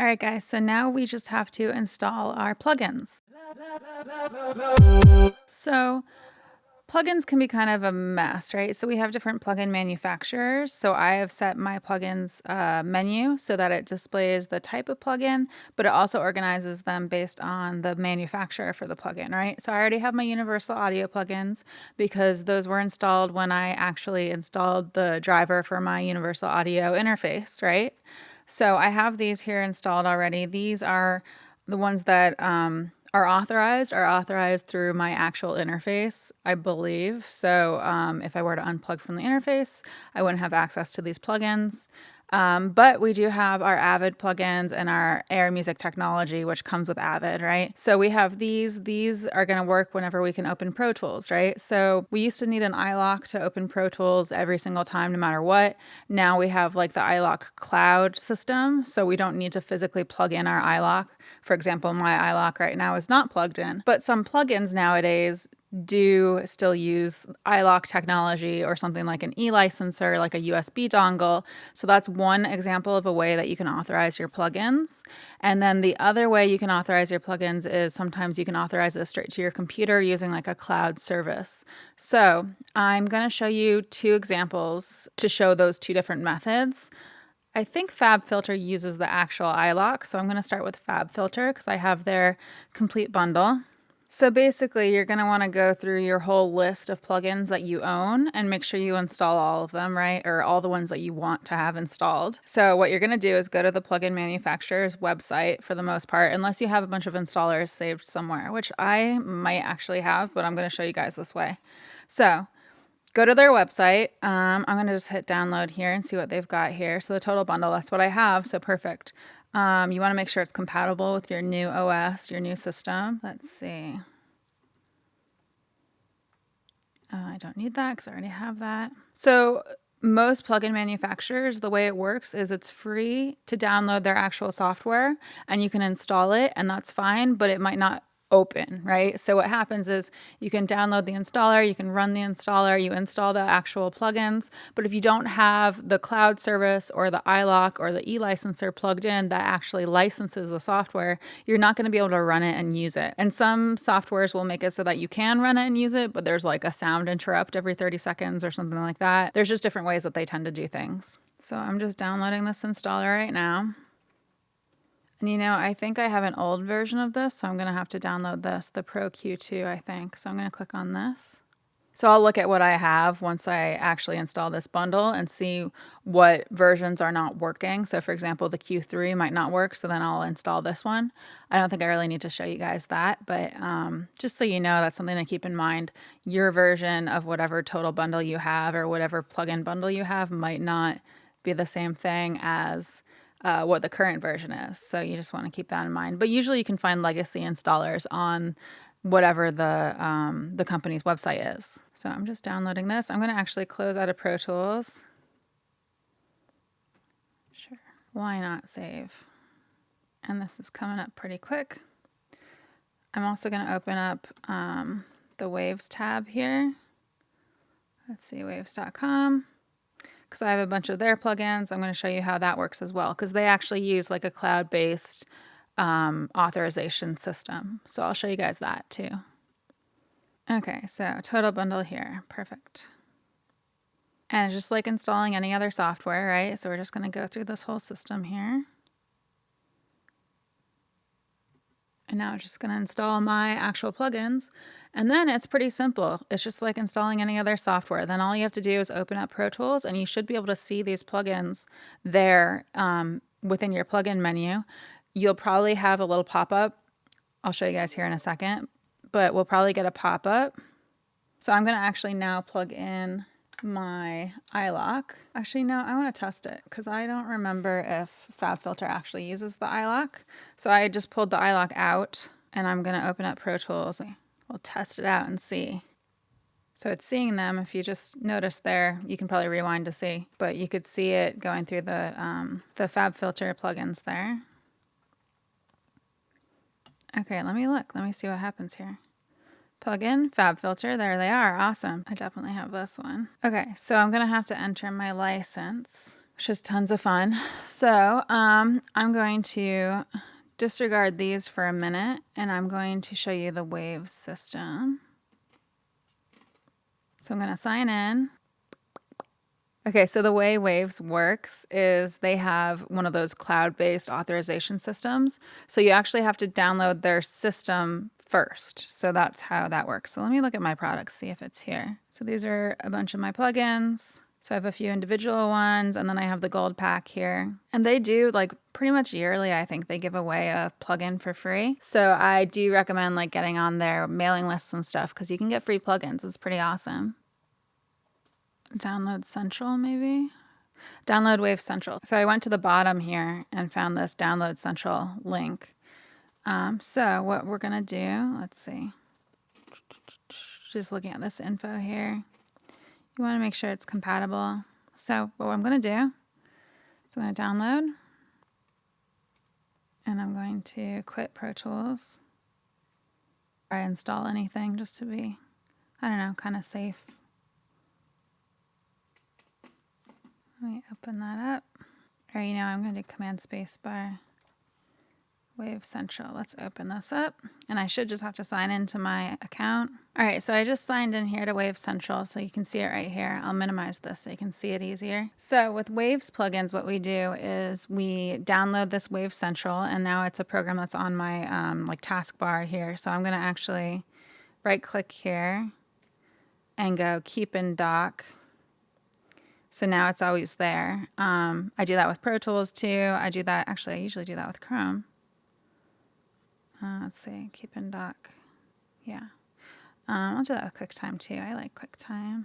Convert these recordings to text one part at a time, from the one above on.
All right, guys, so now we just have to install our plugins. So plugins can be kind of a mess, right? So we have different plugin manufacturers. So I have set my plugins menu so that it displays the type of plugin, but it also organizes them based on the manufacturer for the plugin, right? So I already have my universal audio plugins because those were installed when I actually installed the driver for my universal audio interface, right? So I have these here installed already. These are the ones that are authorized through my actual interface, I believe. So if I were to unplug from the interface, I wouldn't have access to these plugins. But we do have our Avid plugins and our Air Music technology, which comes with Avid, right? So we have these. These are going to work whenever we can open Pro Tools, right? So we used to need an iLok to open Pro Tools every single time, no matter what. Now we have like the iLok cloud system, so we don't need to physically plug in our iLok. For example, my iLok right now is not plugged in, but some plugins nowadays do still use iLok technology or something like an e-licenser, like a USB dongle. So that's one example of a way that you can authorize your plugins. And then the other way you can authorize your plugins is sometimes you can authorize it straight to your computer using like a cloud service. So I'm going to show you two examples to show those two different methods. I think FabFilter uses the actual iLok, so I'm going to start with FabFilter because I have their complete bundle. So basically, you're going to want to go through your whole list of plugins that you own and make sure you install all of them, right? Or all the ones that you want to have installed. So what you're going to do is go to the plugin manufacturer's website for the most part, unless you have a bunch of installers saved somewhere, which I might actually have, but I'm going to show you guys this way. So go to their website. I'm going to just hit download here and see what they've got here. So the total bundle, that's what I have. So perfect. You want to make sure it's compatible with your new OS, your new system. Let's see. I don't need that because I already have that. So most plugin manufacturers, the way it works is it's free to download their actual software and you can install it and that's fine, but it might not open, right? So what happens is you can download the installer, you can run the installer, you install the actual plugins, but if you don't have the cloud service or the iLok or the e-licenser plugged in that actually licenses the software, you're not going to be able to run it and use it. And some softwares will make it so that you can run it and use it, but there's like a sound interrupt every 30 seconds or something like that. There's just different ways that they tend to do things. So I'm just downloading this installer right now. And you know, I think I have an old version of this, so I'm going to have to download this, the Pro Q2, I think. So I'm going to click on this. So I'll look at what I have once I actually install this bundle and see what versions are not working. So for example, the Q3 might not work, so then I'll install this one. I don't think I really need to show you guys that, but just so you know, that's something to keep in mind. Your version of whatever total bundle you have or whatever plugin bundle you have might not be the same thing as what the current version is. So you just want to keep that in mind. But usually you can find legacy installers on whatever the company's website is. So I'm just downloading this. I'm going to actually close out of Pro Tools. Sure. Why not save? And this is coming up pretty quick. I'm also going to open up the Waves tab here. Let's see, waves.com. Because I have a bunch of their plugins. I'm going to show you how that works as well, because they actually use like a cloud-based authorization system. So I'll show you guys that too. Okay, so total bundle here. Perfect. And just like installing any other software, right? So we're just going to go through this whole system here. And now I'm just going to install my actual plugins. And then it's pretty simple. It's just like installing any other software. Then all you have to do is open up Pro Tools and you should be able to see these plugins there within your plugin menu. You'll probably have a little pop-up. I'll show you guys here in a second, but we'll probably get a pop-up. So I'm going to actually now plug in my iLok. Actually, no, I want to test it because I don't remember if FabFilter actually uses the iLok. So I just pulled the iLok out and I'm going to open up Pro Tools. We'll test it out and see. So it's seeing them. If you just notice there, you can probably rewind to see, but you could see it going through the FabFilter plugins there. Okay, let me look. Let me see what happens here. Plugin, FabFilter, there they are. Awesome. I definitely have this one. Okay, so I'm going to have to enter my license. which is tons of fun. So I'm going to disregard these for a minute, and I'm going to show you the Waves system. So I'm going to sign in. Okay, so the way Waves works is they have one of those cloud-based authorization systems. So you actually have to download their system first. So that's how that works. So let me look at my products, see if it's here. So these are a bunch of my plugins. So I have a few individual ones, and then I have the gold pack here. And they do, like, pretty much yearly, I think they give away a plugin for free. So I do recommend like getting on their mailing lists and stuff because you can get free plugins. It's pretty awesome. Download Central, maybe? Download Wave Central. So I went to the bottom here and found this Download Central link. So what we're going to do, let's see. Just looking at this info here. You want to make sure it's compatible. So what I'm going to do is I'm going to download. And I'm going to quit Pro Tools. Or install anything just to be, I don't know, kind of safe. Let me open that up. Or I'm going to do Command Space Bar. Wave Central. Let's open this up. And I should just have to sign into my account. All right, so I just signed in here to Wave Central, so you can see it right here. I'll minimize this so you can see it easier. So with Waves plugins, what we do is we download this Wave Central, and now it's a program that's on my like taskbar here. So I'm going to actually right-click here and go Keep in Dock. So now it's always there. I do that with Pro Tools too. I usually do that with Chrome. Let's see, Keep in Dock. Yeah. I'll do that with QuickTime too. I like QuickTime.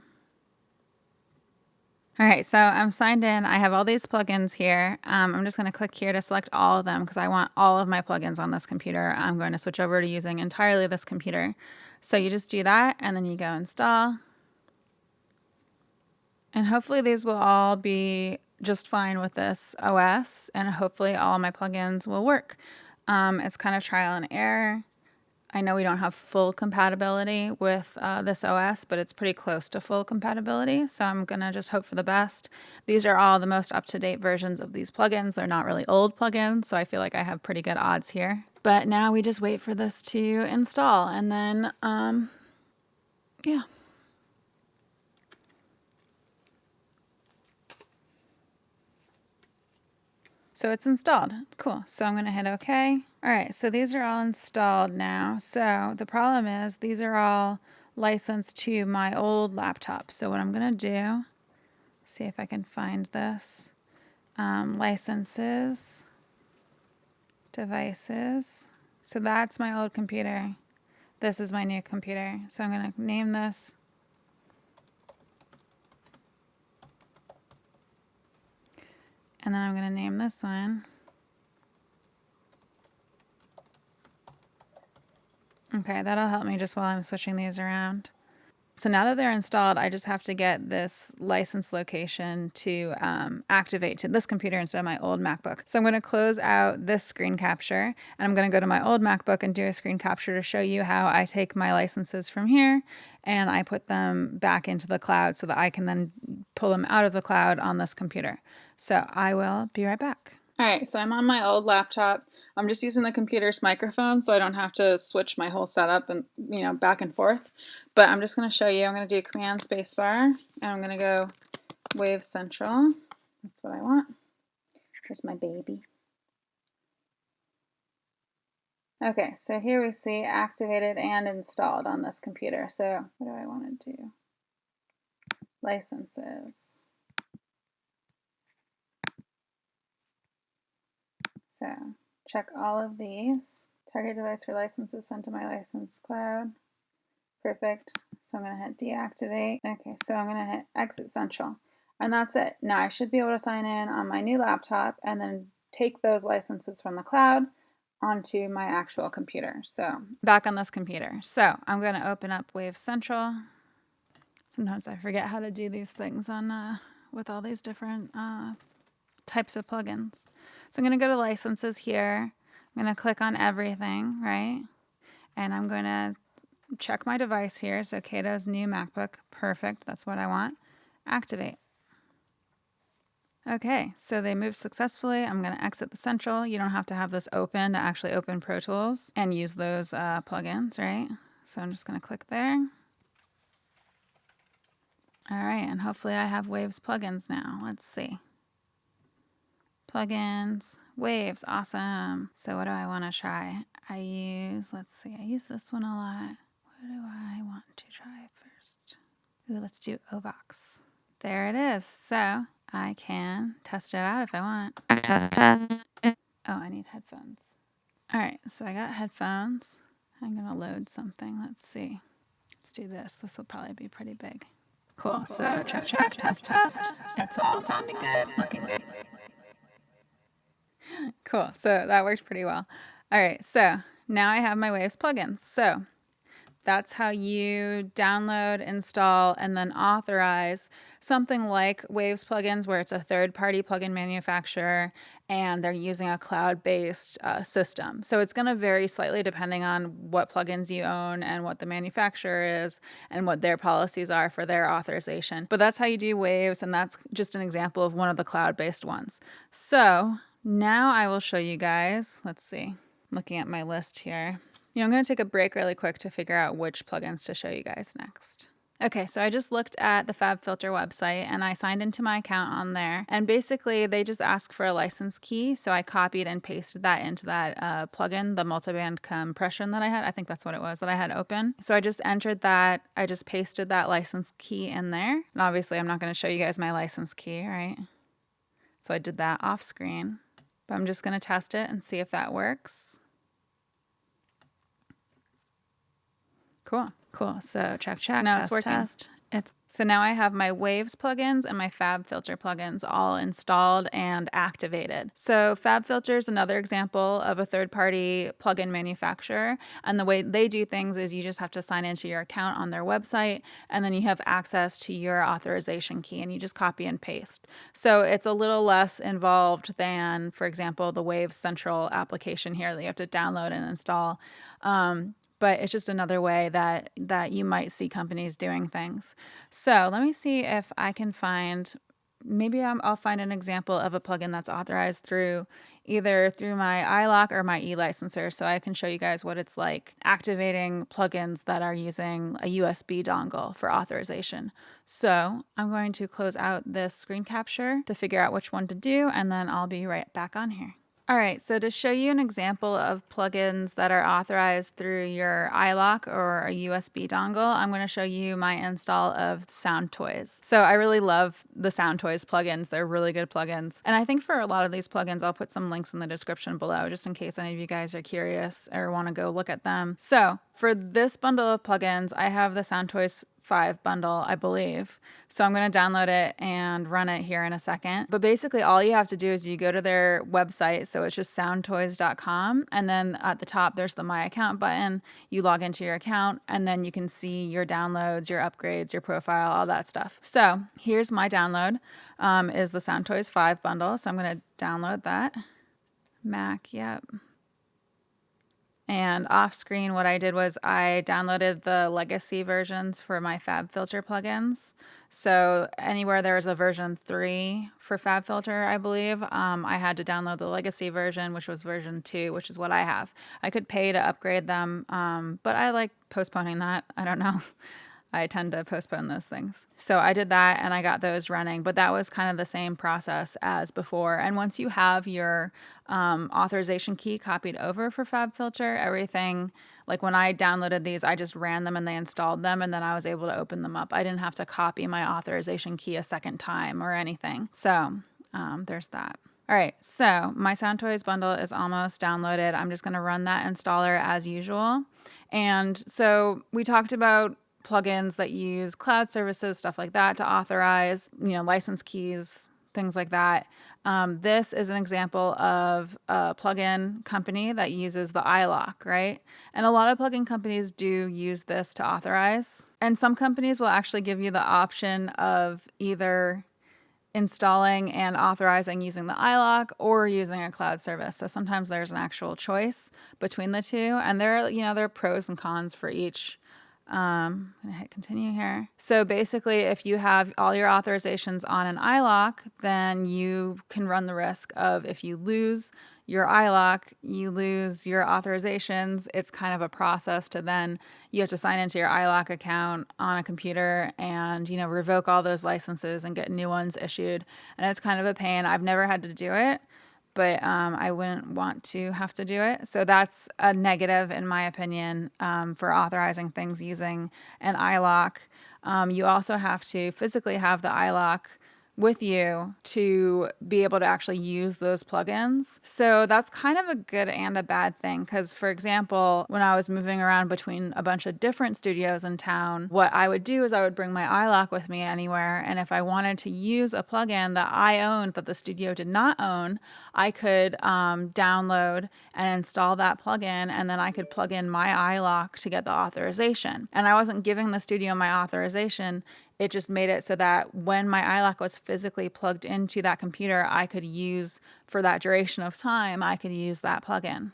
All right, so I'm signed in. I have all these plugins here. I'm just going to click here to select all of them because I want all of my plugins on this computer. I'm going to switch over to using entirely this computer. So you just do that, and then you go install. And hopefully these will all be just fine with this OS, and hopefully all my plugins will work. It's kind of trial and error. I know we don't have full compatibility with this OS, but it's pretty close to full compatibility. So I'm going to just hope for the best. These are all the most up-to-date versions of these plugins. They're not really old plugins, so I feel like I have pretty good odds here. But now we just wait for this to install, and then, yeah. So it's installed. Cool. So I'm going to hit OK. All right, so these are all installed now. So the problem is these are all licensed to my old laptop. So what I'm going to do, see if I can find this. Licenses, devices. So that's my old computer. This is my new computer. So I'm going to name this. And then I'm going to name this one. Okay, that'll help me just while I'm switching these around. So now that they're installed, I just have to get this license location to activate to this computer instead of my old MacBook. So I'm going to close out this screen capture, and I'm going to go to my old MacBook and do a screen capture to show you how I take my licenses from here and I put them back into the cloud so that I can then pull them out of the cloud on this computer. So I will be right back. All right, so I'm on my old laptop. I'm just using the computer's microphone so I don't have to switch my whole setup and, back and forth. But I'm just going to show you. I'm going to do Command Spacebar, and I'm going to go Wave Central. That's what I want. Here's my baby. Okay, so here we see activated and installed on this computer. So what do I want to do? Licenses. So check all of these. Target device for licenses sent to my license cloud. Perfect. So I'm going to hit deactivate. Okay, so I'm going to hit exit central. And that's it. Now I should be able to sign in on my new laptop and then take those licenses from the cloud onto my actual computer. So back on this computer. So I'm going to open up Wave Central. Sometimes I forget how to do these things on with all these different types of plugins. So I'm going to go to licenses here. I'm going to click on everything, right? And I'm going to check my device here. So Cato's new MacBook. Perfect. That's what I want. Activate. Okay, so they moved successfully. I'm going to exit the central. You don't have to have this open to actually open Pro Tools and use those plugins, right? So I'm just going to click there. All right, and hopefully I have Waves plugins now. Let's see. Plugins, Waves, awesome. So what do I want to try? Let's see, I use this one a lot. What do I want to try first? Ooh, let's do Ovox. There it is. So I can test it out if I want. Test. Oh, I need headphones. All right, so I got headphones. I'm gonna load something. Let's see. Let's do this. This will probably be pretty big. Cool. So check, test. It's all sounding good, looking good. Cool. So that worked pretty well. All right. So now I have my Waves plugins. So that's how you download, install, and then authorize something like Waves plugins, where it's a third-party plugin manufacturer and they're using a cloud-based system. So it's going to vary slightly depending on what plugins you own and what the manufacturer is and what their policies are for their authorization. But that's how you do Waves, and that's just an example of one of the cloud-based ones. So now I will show you guys, let's see, looking at my list here. I'm going to take a break really quick to figure out which plugins to show you guys next. Okay, so I just looked at the FabFilter website and I signed into my account on there. And basically, they just ask for a license key. So I copied and pasted that into that plugin, the multiband compression that I had. I think that's what it was that I had open. So I just entered that. I just pasted that license key in there. And obviously, I'm not going to show you guys my license key, right? So I did that off screen. But I'm just going to test it and see if that works. Cool. So check. So now it's working. So now I have my Waves plugins and my FabFilter plugins all installed and activated. So FabFilter is another example of a third-party plugin manufacturer. And the way they do things is you just have to sign into your account on their website, and then you have access to your authorization key, and you just copy and paste. So it's a little less involved than, for example, the Waves Central application here that you have to download and install. But it's just another way that you might see companies doing things. So let me see if I can find, maybe I'll find an example of a plugin that's authorized either through my iLok or my e-licenser, so I can show you guys what it's like activating plugins that are using a USB dongle for authorization. So I'm going to close out this screen capture to figure out which one to do, and then I'll be right back on here. All right, so to show you an example of plugins that are authorized through your iLok or a USB dongle, I'm going to show you my install of SoundToys. So I really love the SoundToys plugins. They're really good plugins. And I think for a lot of these plugins, I'll put some links in the description below, just in case any of you guys are curious or want to go look at them. So for this bundle of plugins, I have the SoundToys 5 bundle, I believe. So I'm going to download it and run it here in a second. But basically all you have to do is you go to their website. So it's just soundtoys.com. And then at the top, there's the My Account button. You log into your account and then you can see your downloads, your upgrades, your profile, all that stuff. So here's my download, is the SoundToys 5 bundle. So I'm going to download that. Mac, yep. And off screen, what I did was I downloaded the legacy versions for my FabFilter plugins. So anywhere there's a version 3 for FabFilter, I believe, I had to download the legacy version, which was version 2, which is what I have. I could pay to upgrade them, but I like postponing that. I don't know. I tend to postpone those things. So I did that and I got those running, but that was kind of the same process as before. And once you have your authorization key copied over for FabFilter, everything, like when I downloaded these, I just ran them and they installed them and then I was able to open them up. I didn't have to copy my authorization key a second time or anything. So there's that. All right, so my SoundToys bundle is almost downloaded. I'm just gonna run that installer as usual. And so we talked about plugins that use cloud services, stuff like that, to authorize, license keys, things like that. This is an example of a plugin company that uses the iLok, right? And a lot of plugin companies do use this to authorize. And some companies will actually give you the option of either installing and authorizing using the iLok or using a cloud service. So sometimes there's an actual choice between the two. And there are pros and cons for each I'm going to hit continue here. So basically, if you have all your authorizations on an iLok, then you can run the risk of, if you lose your iLok, you lose your authorizations. It's kind of a process to then, you have to sign into your iLok account on a computer and, revoke all those licenses and get new ones issued. And it's kind of a pain. I've never had to do it, but I wouldn't want to have to do it. So that's a negative, in my opinion, for authorizing things using an iLok. You also have to physically have the iLok with you to be able to actually use those plugins. So that's kind of a good and a bad thing, because, for example, when I was moving around between a bunch of different studios in town, what I would do is I would bring my iLok with me anywhere, and if I wanted to use a plugin that I owned that the studio did not own, I could download and install that plugin, and then I could plug in my iLok to get the authorization. And I wasn't giving the studio my authorization. It just made it so that when my iLok was physically plugged into that computer, I could use, for that duration of time, I could use that plugin.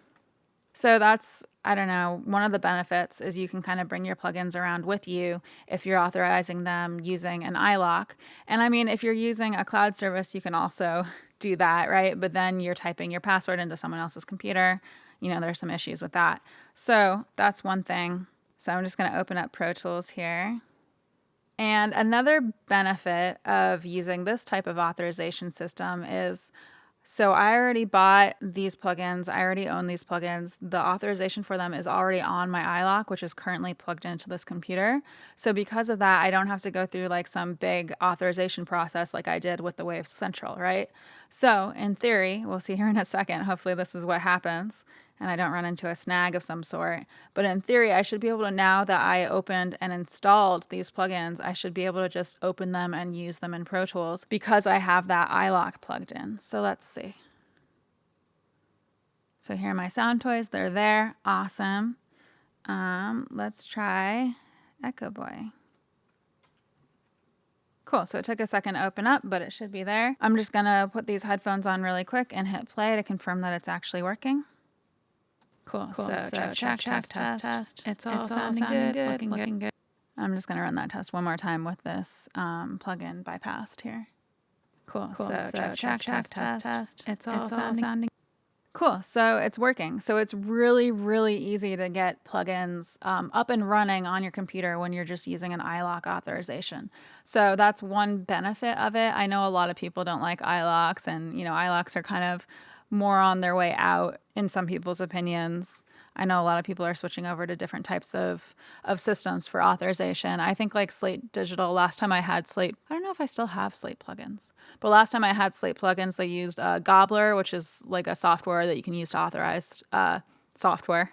So that's, I don't know, one of the benefits is you can kind of bring your plugins around with you if you're authorizing them using an iLok. And I mean, if you're using a cloud service, you can also do that, right? But then you're typing your password into someone else's computer. There's some issues with that. So that's one thing. So I'm just going to open up Pro Tools here. And another benefit of using this type of authorization system is, so I already bought these plugins. I already own these plugins. The authorization for them is already on my iLok, which is currently plugged into this computer. So because of that, I don't have to go through like some big authorization process like I did with the Wave Central, right? So in theory, we'll see here in a second, hopefully this is what happens and I don't run into a snag of some sort. But in theory, I should be able to, now that I opened and installed these plugins, I should be able to just open them and use them in Pro Tools because I have that iLok plugged in. So let's see. So here are my SoundToys. They're there. Awesome. Let's try Echo Boy. Cool. So it took a second to open up, but it should be there. I'm just going to put these headphones on really quick and hit play to confirm that it's actually working. Cool. So check, test. It's all sounding good, looking good. I'm just going to run that test one more time with this plugin bypassed here. Cool. So check, test. It's all sounding. Cool. So it's working. So it's really, really easy to get plugins up and running on your computer when you're just using an iLok authorization. So that's one benefit of it. I know a lot of people don't like iLoks, and iLoks are kind of more on their way out in some people's opinions. I know a lot of people are switching over to different types of systems for authorization. I think like Slate Digital, last time I had Slate, I don't know if I still have Slate plugins, but last time I had Slate plugins, they used Gobbler, which is like a software that you can use to authorize software.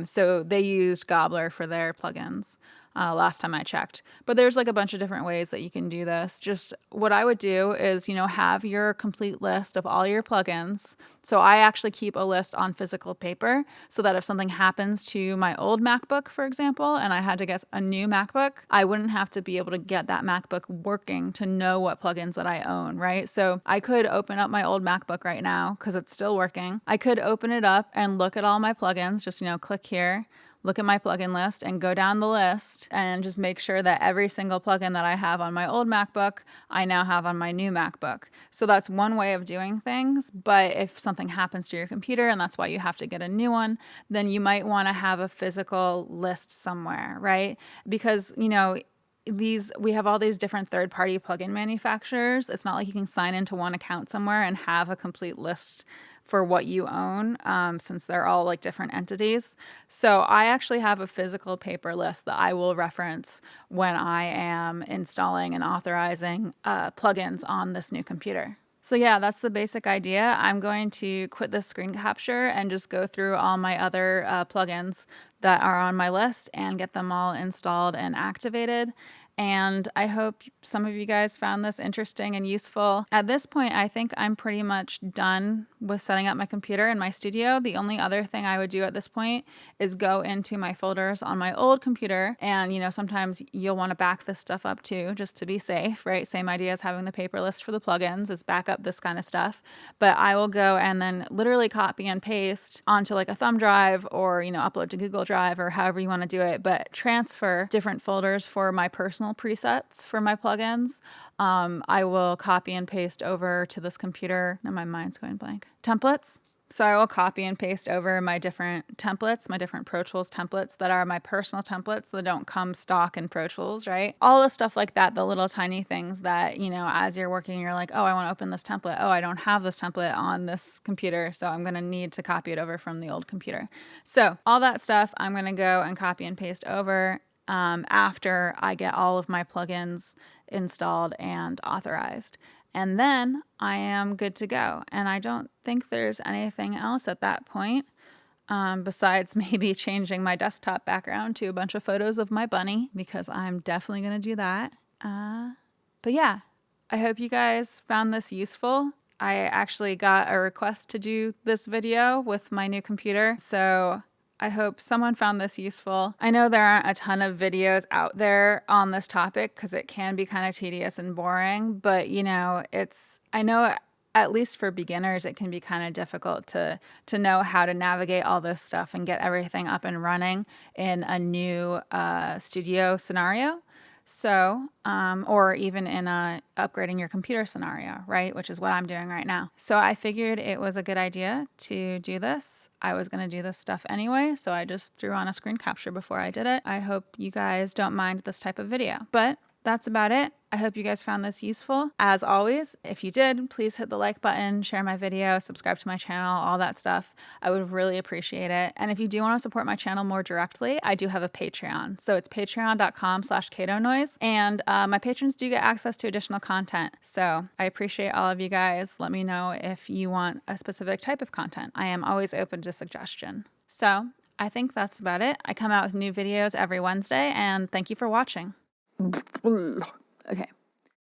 So they used Gobbler for their plugins. Last time I checked. But there's like a bunch of different ways that you can do this. Just what I would do is, have your complete list of all your plugins. So I actually keep a list on physical paper so that if something happens to my old MacBook, for example, and I had to get a new MacBook, I wouldn't have to be able to get that MacBook working to know what plugins that I own, right? So I could open up my old MacBook right now because it's still working. I could open it up and look at all my plugins, just, click here, look at my plugin list and go down the list and just make sure that every single plugin that I have on my old MacBook, I now have on my new MacBook. So that's one way of doing things. But if something happens to your computer and that's why you have to get a new one, then you might want to have a physical list somewhere, right? Because, we have all these different third-party plugin manufacturers. It's not like you can sign into one account somewhere and have a complete list for what you own, since they're all like different entities. So I actually have a physical paper list that I will reference when I am installing and authorizing plugins on this new computer. So yeah, that's the basic idea. I'm going to quit this screen capture and just go through all my other plugins that are on my list and get them all installed and activated. And I hope some of you guys found this interesting and useful. At this point, I think I'm pretty much done with setting up my computer in my studio. The only other thing I would do at this point is go into my folders on my old computer. And, you know, sometimes you'll want to back this stuff up too, just to be safe, right? Same idea as having the paper list for the plugins is back up this kind of stuff. But I will go and then literally copy and paste onto like a thumb drive or, you know, upload to Google Drive or however you want to do it, but transfer different folders for my personal presets for my plugins. I will copy and paste over to this computer. Now my mind's going blank. Templates. So I will copy and paste over my different templates, my different Pro Tools templates that are my personal templates that don't come stock in Pro Tools, right? All the stuff like that, the little tiny things that, you know, as you're working, you're like, oh, I want to open this template. Oh, I don't have this template on this computer, so I'm going to need to copy it over from the old computer. So all that stuff, I'm going to go and copy and paste over after I get all of my plugins installed and authorized. And then I am good to go. And I don't think there's anything else at that point besides maybe changing my desktop background to a bunch of photos of my bunny, because I'm definitely going to do that. But yeah, I hope you guys found this useful. I actually got a request to do this video with my new computer, so I hope someone found this useful. I know there aren't a ton of videos out there on this topic because it can be kind of tedious and boring, but you know, I know at least for beginners, it can be kind of difficult to know how to navigate all this stuff and get everything up and running in a new studio scenario. So, or even in a upgrading your computer scenario, right? Which is what I'm doing right now. So I figured it was a good idea to do this. I was going to do this stuff anyway, so I just threw on a screen capture before I did it. I hope you guys don't mind this type of video, but that's about it. I hope you guys found this useful. As always, if you did, please hit the like button, share my video, subscribe to my channel, all that stuff. I would really appreciate it. And if you do want to support my channel more directly, I do have a Patreon. So it's patreon.com/CatoNoise. And my patrons do get access to additional content. So I appreciate all of you guys. Let me know if you want a specific type of content. I am always open to suggestion. So I think that's about it. I come out with new videos every Wednesday, and thank you for watching. Okay.